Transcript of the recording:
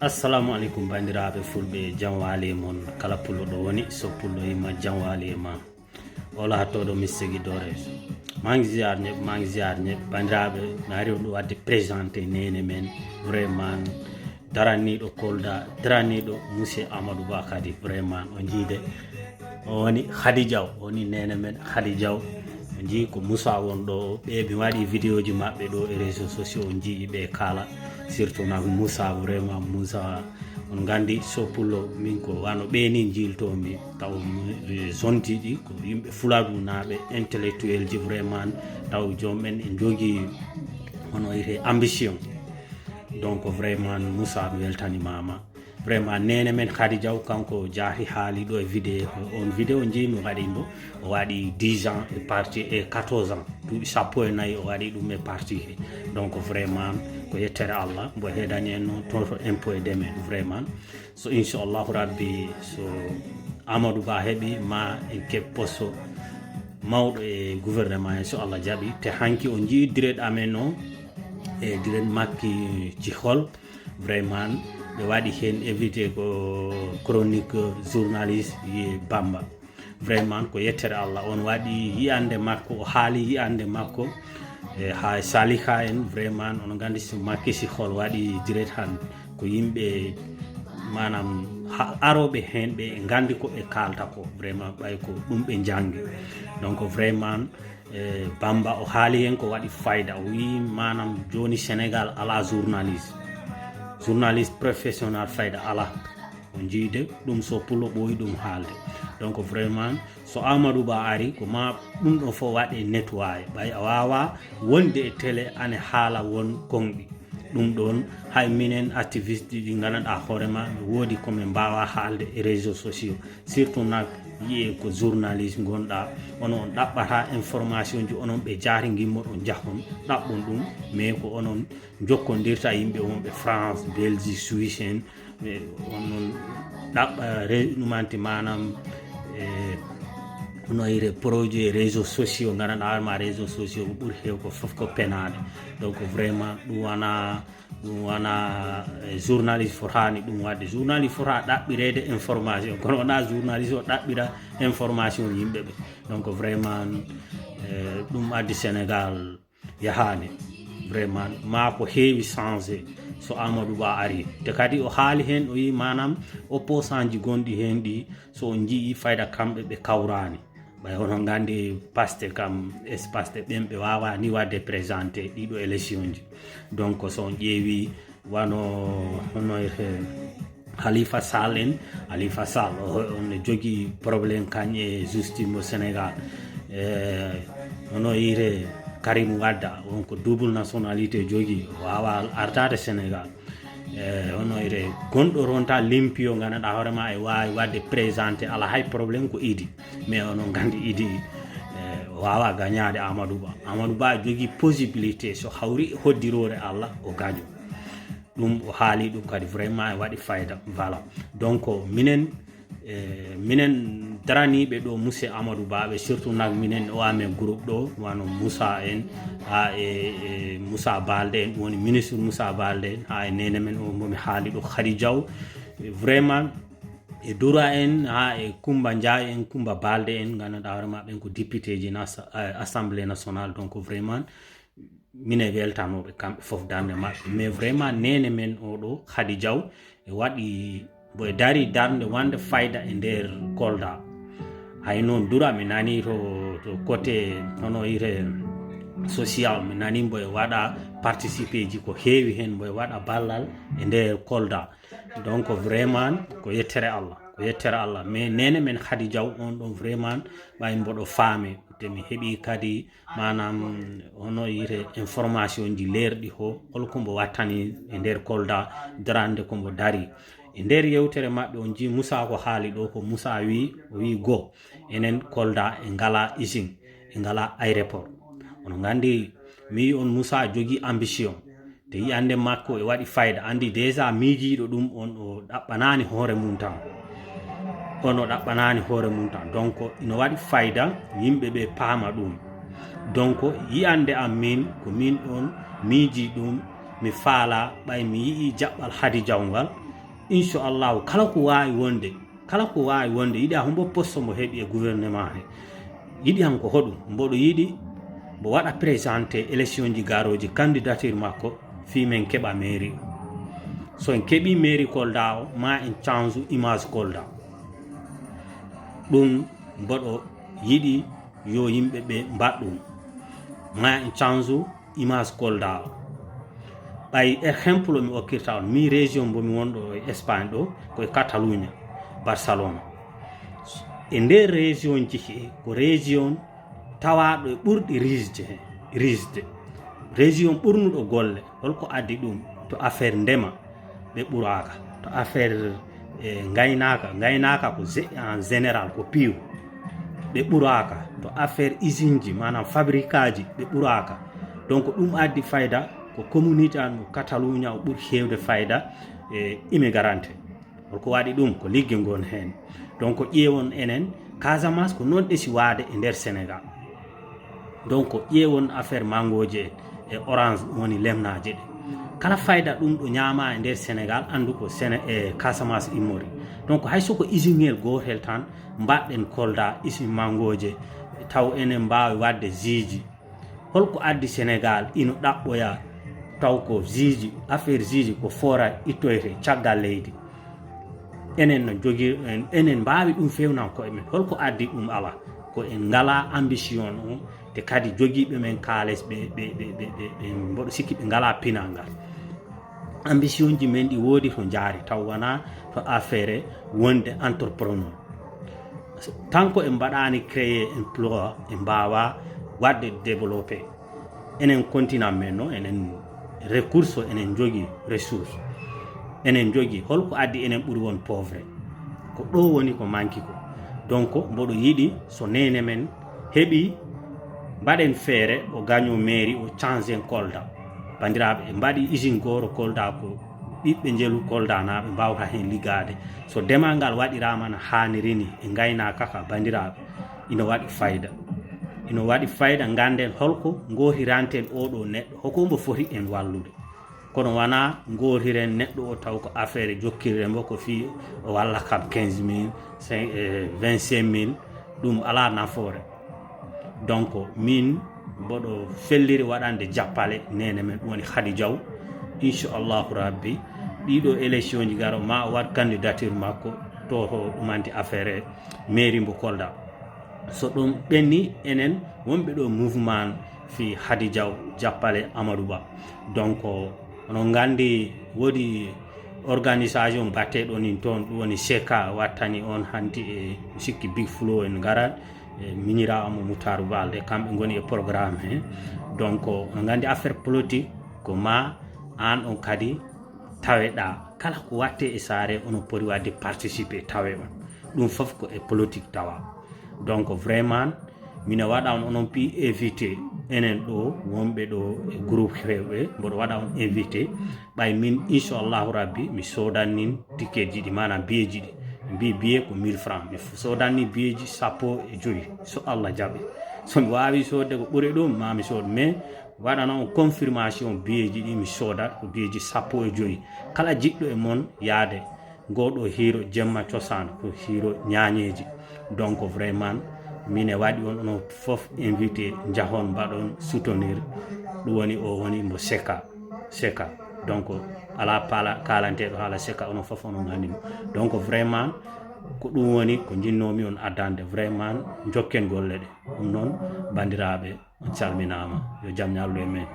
assalamu alaikum bandiraɓe fulɓe janwale mon kala pullo ɗo woni so pullo yima janwale ma wala hattoɗo mistigi dore mangi ziar ñeɓe bandiraɓe nari on ɗo wadde présenté nene men vraiment daraniɗo kolda daraniɗo monsieur Amadou Ba kadi vraiment o jiide o woni Khady Diaw woni nene men Khady Diaw o jii ko Moussa won ɗo ɓe mi waɗi vidéo ji maɓɓe ɗo e réseaux sociaux o jii ɓe kala surtout nak Moussa vraiment Moussa on gandi so pullo min ko wano ɓeni jiltomi taw zone ji ɗi ko yimɓe fuladu naɓe intellectuel ji vraiment taw jomumen en jogui hono yite ambition donc vraiment Moussa mi weltanimama vraiment nene men Khady Diaw kanko jaati haali ɗo e vidéo on vidéo jimi waɗi mbo o waɗi 10 ans e parti e 14 ans duuɓi sappo e nayyi o waɗi ɗum e parti he donc vraiment ko yettere Allah mbo heeɗani en noon toto impôt e demen vraiment so inchallahu rabbi so Amadou Ba heeɓi ma en keɓ poste mawɗo e gouvernement he so Allah jaaɓi te hanki o jii direct amen o e direct makki jihol vraiment ɓe waɗi hen évité ko chronique journaliste yi Bamba vraiment ko yettere Allah on waɗi yiyande makko o haali yiyande makko ha salika en vraiment on gandi so makki si hol waɗi direct han ko yimɓe manam aroɓe hen ɓe gandi ko ɓe kalta ko vraiment ɓay ko ɗum ɓe jangi donc vraiment Bamba o haali hen ko waɗi fayda o wi manam joni Senegal ala journaliste professionnel fayda ala on jiide ɗum so pullo ɓooyi ɗum haalde donc vraiment so Amadou Ba ari ko ma ɗum ɗo fof waɗe nettoyé ɓay a wawa wonde e télé ane haala won konɗi ɗum ɗon hay minen activiste ɗi gandanɗa hoorema mi woodi komin mbawa haalde e réseaux sociaux surtout nak yiye ko journaliste gonɗa onon on ɗaɓɓata information ji onon ɓe jaari gimmoɗon jahon ɗaɓɓon ɗum mais ko onon jokkodirta yimɓe wonɓe France Belgique Suisse en onon ɗaɓɓa ɗumanti manam no yire projet réseaux sociaux gandanɗa warma réseaux sociaux ko ɓuuri heew ko foof ko penade donc vraiment ɗum wona journaliste fotani ɗum wadde journaliste fota ɗaɓɓirede information kono wona journaliste o ɗaɓɓira information yimɓeɓe donc vraiment ɗum addi Sénégal yahani vraiment ma ko heewi changé so Amadou Ba ari te kadi o haali hen o wi manam opposant ji gonɗi hen ɗi so on jii fayda kamɓe ɓe kawrani ɓay hono gandi paste kam espace de ɓen ɓe wawa ni wadde présenté ɗiɗo élection ji donc so on ƴeewi wano hono Khalifa Sall on jogui probléme kañƴe justice mo Sénégal hono yire Karim Wadda wonko double nationalité jogui wawa artade Sénégal hono ire gonɗo ronta limpio gandanɗa hoorema e wawi wadde présenté ala hay probléme ko Idi mais onon gandi Idi wawa gagnade Amadou Ba jogui possibilité so hawri hoddirore Allah o gaño ɗum o haali ɗum kadi vraiment e waɗi fayda voilà donc minen daraniɓe ɗo monsieur Amadou Ba ɓe surtout nak minen o amen groupe ɗo wano Moussa en ha e Moussa Balde en woni ministre Moussa Balde en ha e nene men o momi haali ɗo Khady Diaw vraiment e Doura en ha e Coumba Ndiaye en Coumba Balde en gandanɗa hoorema ɓen ko député ji assemblée nationale donc vraiment mine weltanoɓe kamɓe foof darde maɓɓe mais vraiment nene men oɗo Khady Diaw e waɗi bo e dari darde wande fayda e nder Kolda hay noon Doura mi nani to côté hono yire social mi nani mbo e waɗa participé ji ko heewi hen mbo e waɗa ballal e nder Kolda donc vraiment ko yettere Allah mais nene men Khady Diaw on ɗon vraiment ɓay mboɗo faame te mi heeɓi kadi manam hono yire information ji leerɗi ho holko mbo wattani e nder Kolda darande ko mbo dari e nder yewtere maɓɓe on jii Moussa ko haali ɗo ko Moussa o wi go enen Kolda e ngala usine e ngala aéroport ono gandi mi wi on Moussa jogui ambition te yiyande makko e waɗi fayda andi déjà miijiɗo ɗum on o ɗaɓɓanani hoore mum tan donc ino waɗi fayda yimɓeɓe paama ɗum donc yiyande am min ko min ɗon miiji ɗum mi faala ɓay mi yii jaɓɓal Khady Diaw ngal inchallahu kala ko wawi wonde yiɗi hombo poste mo heeɓi e gouvernement he yiɗi hanko hoɗum mboɗo yiɗi mbo waɗa présenté élection ji garoji candidature makko fi men keɓa mairie so en keɓi mairie Kolda o ma en change image Kolda ɗum mboɗo yiɗi yo yimɓe ɓe mbaɗɗum ma en change image Kolda o ɓay exemple mi okkirta on mi région mbomi wonɗo e Espagne ɗo koye Catalunya Barcelona e nder région ji ko région tawaɗo e ɓurɗi risde région ɓurnuɗo golle holko addi ɗum to affaire ndema ɓe ɓuraka to affaire gaynaka ko en général ko piiw ɓe ɓuraka to affaire usine ji manam fabrique ɓe ɓuraka donc ɗum addi fayda ko communauté an mo Catalunya o ɓuri hewde fayda e immigrante holko waɗi ɗum ko ligge gon hen donc ƴeewon enen Casamance ko non ɗesi waade e nder Sénégal donc ƴeewon affaire mangoje e orange woni lemnaje ɗe kala fayda ɗum ɗo ñaama e nder Sénégal andu ko Casamance immori donc hay soko usine gotel tan mbaɗɗen Kolda usine mangoje taw enen mbawi wadde ziiji holko addi Sénégal ino ɗaɓɓoya taw ko ziiji affaire ziiji ko fora ittoyte caggal leydi enen no jogi enen mbawi ɗum fewnan koye men holko addi ɗum ala ko en ngala ambition o te kadi jogiiɓe men kaales ɓe mboɗo sikki ɓe ngala pinangal ambition ji men ɗi woodi to jaari taw wona to affaire wonde entrepreneur tant que en mbaɗani créer emploi e mbawa wadde développé enen continent men no enen ressource enen jogui ressource enen jogui holko addi enen ɓuuri won pauvre ko ɗo woni ko manki ko donc mboɗo yiɗi so nene men heeɓi mbaɗen feere o gagne mairie o change en Kolda bandiraɓe e mbaɗi usine goro Kolda ko ɓiɓɓe jeelu Kolda naɓe mbawta hen liggade so demal ngal waɗirama no hanniri ni e gaynaka ka bandiraɓe ina waɗi fayda ganden holko gotiranten oɗo neɗɗo hoko mbo foti en wallude kono wona gotiren neɗɗo o taw ko affaire jokkirde mbo ko fi o walla kam 15 000 25 000 ɗum ala nafoore donc min mboɗo felliri waɗande jappale nene men ɗum woni Khady Diaw inchallahu rabbi ɗiɗo élection ji garo ma o waɗ candidature makko to ɗumanti affaire mairie mbo Kolda so ɗum ɓenni enen wonɓe ɗo mouvement fi Khady Diaw jappale Amadou Ba donc onon gandi woodi organisation batteɗo nin toon ɗum woni seka wattani on hanti e sikki big flow en garat minira amo Moutar Balde kamɓe goni e programme he donc on gandi affaire politique ko ma an on kadi taweɗa kala ko watte e saare onon poti wadde participer tawe on ɗum foof ko e politique tawa donc vraiment mina waɗa on onon pi invité enen ɗo wonɓe ɗo e groupe hewɓe mboɗo waɗa on invité ɓay min inchallahu rabbi mi sodannin ticket ji ɗi manam billet ji ɗi mbi billet ko 1000 francs mi sodanni billet ji 15 so Allah jaɓi somi wawi sodde ko ɓuuri ɗum mami sood mais waɗana on confirmation billet ji ɗi mi soodat ko billet ji 15 kala jiɗɗo e moon yaade goɗo hiro jemma cosaan ko hiro ñañeji donc vraiment mine waɗi on onon foof invité jahon mbaɗon soutenir ɗum woni o woni mo seka donc ala kalanteɗo haala seka onon foof onon gandimo donc vraiment ko ɗum woni ko jinnomi on addande vraiment jokken golle ɗe ɗum noon bandiraɓe on calminama yo jaam ñallu e men